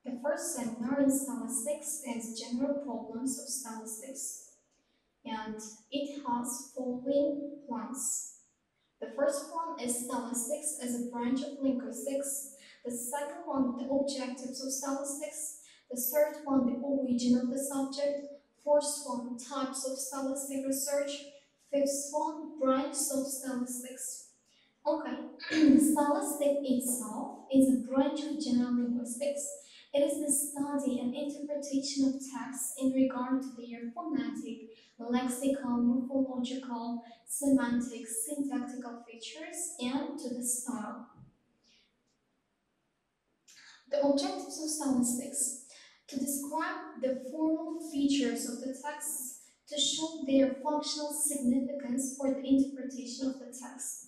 The first seminar in stylistics is General Problems of Stylistics, and it has following points. The first one is stylistics as a branch of linguistics. The second one, the objectives of stylistics. The third one, the origin of the subject. Fourth one, types of stylistic research. Fifth one, branches of stylistics. Okay, stylistic itself is a branch of general linguistics. It is the study and interpretation of texts in regard to their phonetic, lexical, morphological, semantic, syntactical features, and to the style. The objectives of stylistics: to describe the formal features of the texts, to show their functional significance for the interpretation of the text.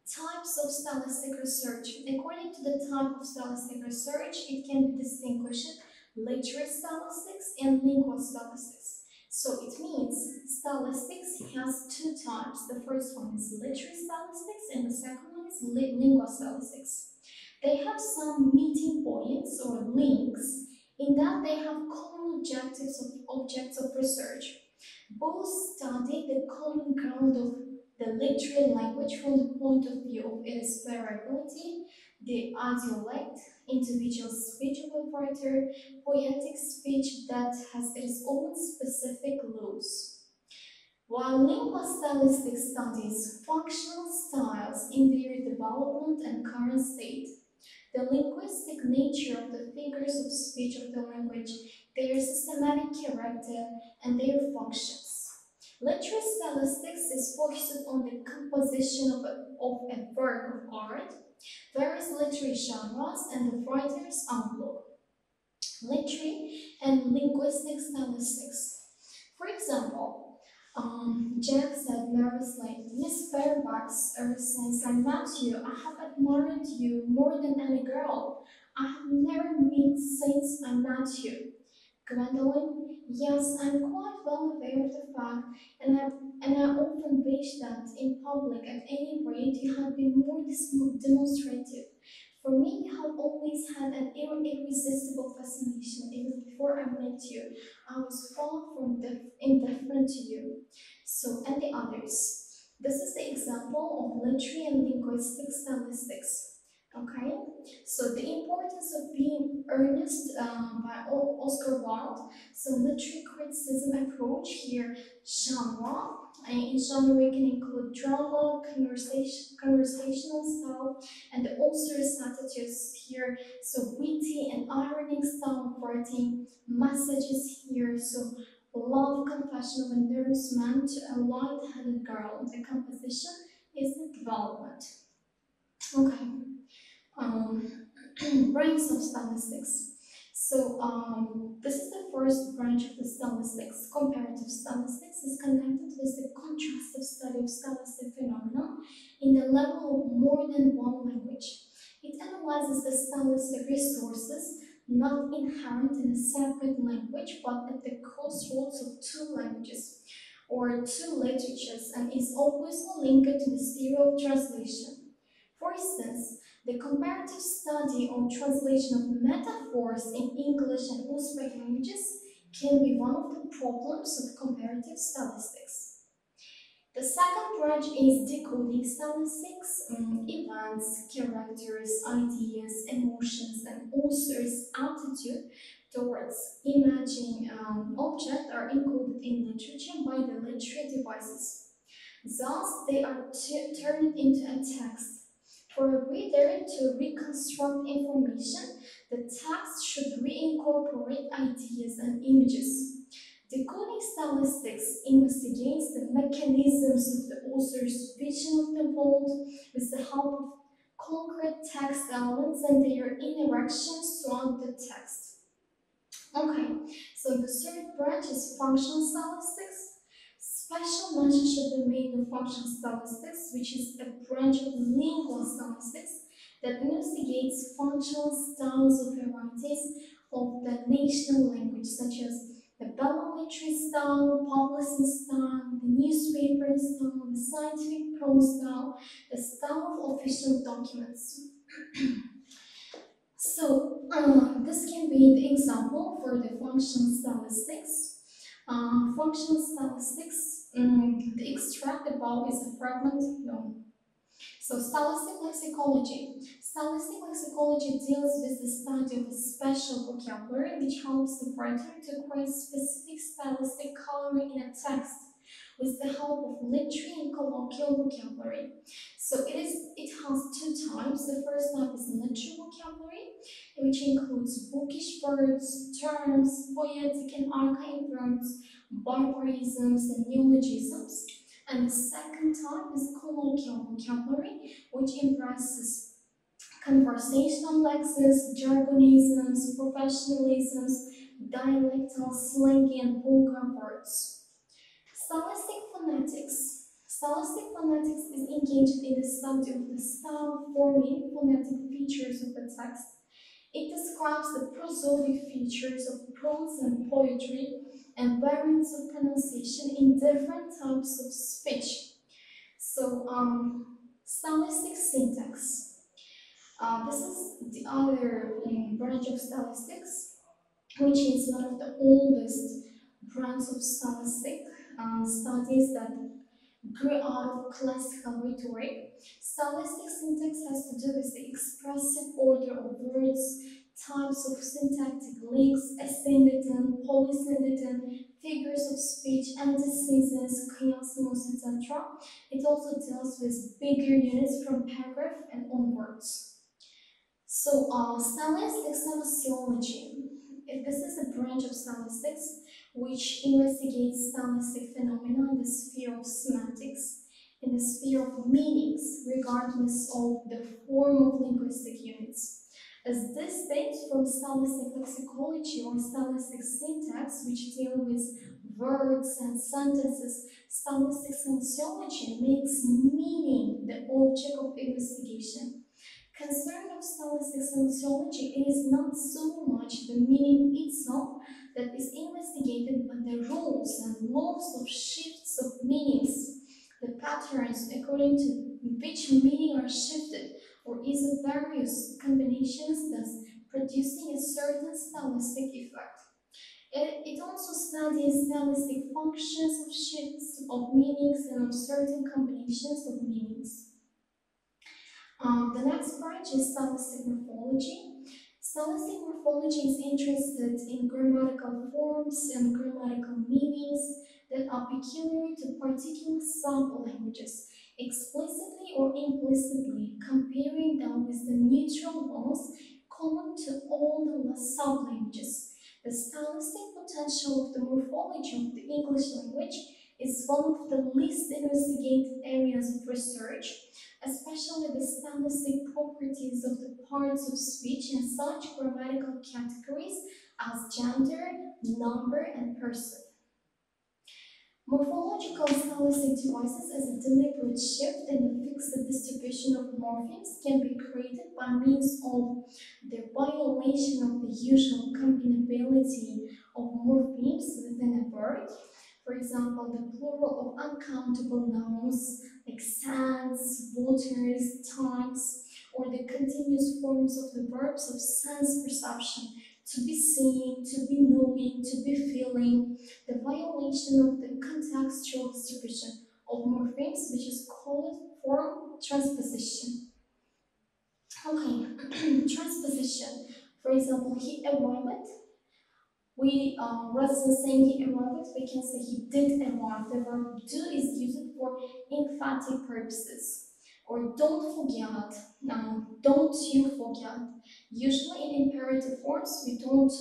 Types of stylistic research. According to the type of stylistic research, it can be distinguished literary stylistics and lingual stylistics. So it means stylistics has two types. The first one is literary stylistics and the second one is lingual stylistics. They have some meeting points or links in that they have common objects of research. Both study the common ground of the literary language from the point of view of its variability, the idiolect, individual speech of a writer, poetic speech that has its own specific laws. While lingual stylistics studies functional styles in their development and current state, the linguistic nature of the figures of speech of the language, their systematic character, and their functions. Literary stylistics is focused on the composition of a work of art, various literary genres, and the writer's outlook. Literary and linguistic stylistics. For example, Jack said nervously, "Miss Fairfax, ever since I met you, I have admired you more than any girl. I have never met since I met you." Gwendolyn, yes, I'm quite well aware of the fact, and I often wish that in public, at any rate, you had been more demonstrative. For me, you have always had an irresistible fascination. Even before I met you, I was far from indifferent to you. So, and the others. This is the example of literary and linguistic stylistics. Okay, so the importance of being earnest by Oscar Wilde. So literary criticism approach here, genre. In genre we can include drama, conversational style, and the author's attitudes here. So witty and ironic style of writing, messages here. So love, confession of a nurse man to a light-headed girl. The composition is the development. Okay. Branches of stylistics. So this is the first branch of the stylistics. Comparative stylistics is connected with the contrastive study of stylistic phenomena in the level of more than one language. It analyzes the stylistic resources not inherent in a separate language but at the crossroads of two languages or two literatures and is always linked to the theory of translation. For instance, the comparative study on translation of metaphors in English and Uzbek languages can be one of the problems of comparative stylistics. The second branch is decoding statistics. Events, characters, ideas, emotions, and author's attitude towards imaging object are encoded in literature by the literary devices. Thus, they are turned into a text. For a reader to reconstruct information, the text should reincorporate ideas and images. Decoding statistics investigates the mechanisms of the author's vision of the world with the help of concrete text elements and their interactions throughout the text. Okay, so the third branch is functional statistics. Special mention should be made of functional statistics, which is a branch of lingual statistics that investigates functional styles of varieties of the national language, such as the parliamentary style, publicist style, the newspaper style, the scientific prose style, the style of official documents. This can be the example for the functional stylistics. Functional stylistics, the extract above is a fragment. No. So, stylistic lexicology. Stylistic lexicology deals with the study of a special vocabulary which helps the writer to create specific stylistic coloring in a text with the help of literary and colloquial vocabulary. So it has two types. The first type is literary vocabulary, which includes bookish words, terms, poetic and archaic verbs, barbarisms and neologisms. And the second type is colloquial vocabulary, which embraces conversational lexis, jargonisms, professionalisms, dialectal, slangy, and vulgar words. Stylistic phonetics. Stylistic phonetics is engaged in the study of the style, forming, phonetic features of the text. It describes the prosodic features of prose and poetry and variants of pronunciation in different types of speech. Stylistic syntax. This is the other branch of stylistics, which is one of the oldest branches of stylistic studies that grew out of classical rhetoric. Stylistic syntax has to do with the expressive order of words, types of syntactic links, ascendant, polyscendant, figures of speech, antecedents, chiasmus, etc. It also deals with bigger units from paragraph and onwards. Stylistic sociology. This is a branch of stylistics which investigates stylistic phenomena in the sphere of semantics, in the sphere of meanings, regardless of the form of linguistic units. As distinct from stylistic lexicology or stylistic syntax, which deal with words and sentences, stylistic sociology makes meaning the object of investigation. Concern of stylistic sociology is not so much the meaning itself that is investigated, but the rules and laws of shifts of meanings, the patterns according to which meaning are shifted, or is of various combinations, thus producing a certain stylistic effect. It also studies stylistic functions of shifts of meanings and of certain combinations of meanings. The next branch is stylistic morphology. Stylistic morphology is interested in grammatical forms and grammatical meanings that are peculiar to particular sub-languages, explicitly or implicitly comparing them with the neutral ones common to all the sub-languages. The stylistic potential of the morphology of the English language is one of the least investigated areas of research, especially the stylistic properties of the parts of speech in such grammatical categories as gender, number, and person. Morphological stylistic devices as a deliberate shift in the fixed distribution of morphemes can be created by means of the violation of the usual combinability of morphemes within a word. For example, the plural of uncountable nouns like sands, waters, times, or the continuous forms of the verbs of sense perception, to be seeing, to be knowing, to be feeling, the violation of the contextual distribution of morphemes, which is called form transposition. Okay, transposition. For example, he arrived. Rather than saying he arrived, we can say he did arrive. The verb do is used for emphatic purposes. Or don't forget. Don't you forget. Usually in imperative forms, we don't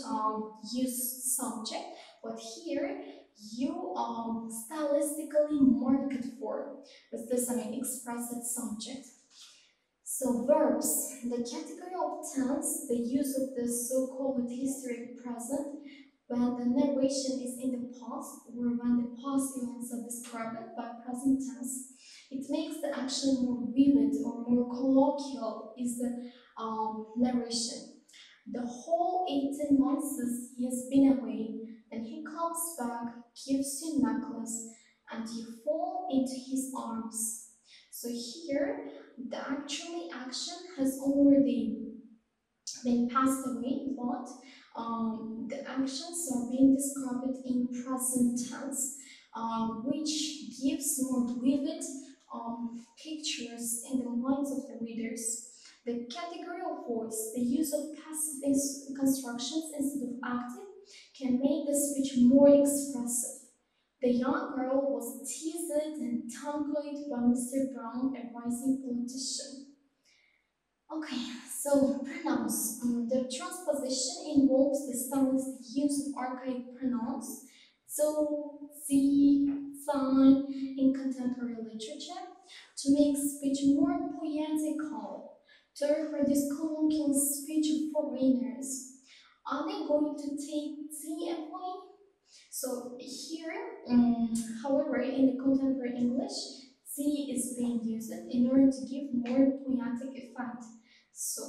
use subject, but here you stylistically mark it for. With this, I mean expressive subject. So verbs, the category of tense, the use of the so-called history present when the narration is in the past or when the past events are described by present tense. It makes the action more vivid or more colloquial is the narration. The whole 18 months he has been away, then he comes back, gives you necklace, and you fall into his arms. So here, the actually action has already They passed away, but the actions are being described in present tense, which gives more vivid pictures in the minds of the readers. The category of voice, the use of passive constructions instead of active, can make the speech more expressive. The young girl was teased and tongue-tied by Mr. Brown, a rising politician. Okay, so pronouns. The transposition involves the stylistic use of archaic pronouns, so sie, sein in contemporary literature, to make speech more poetical, to reproduce colloquial speech of foreigners. Are they going to take the away? So here, however, in the contemporary English, C is being used in order to give more poetic effect. So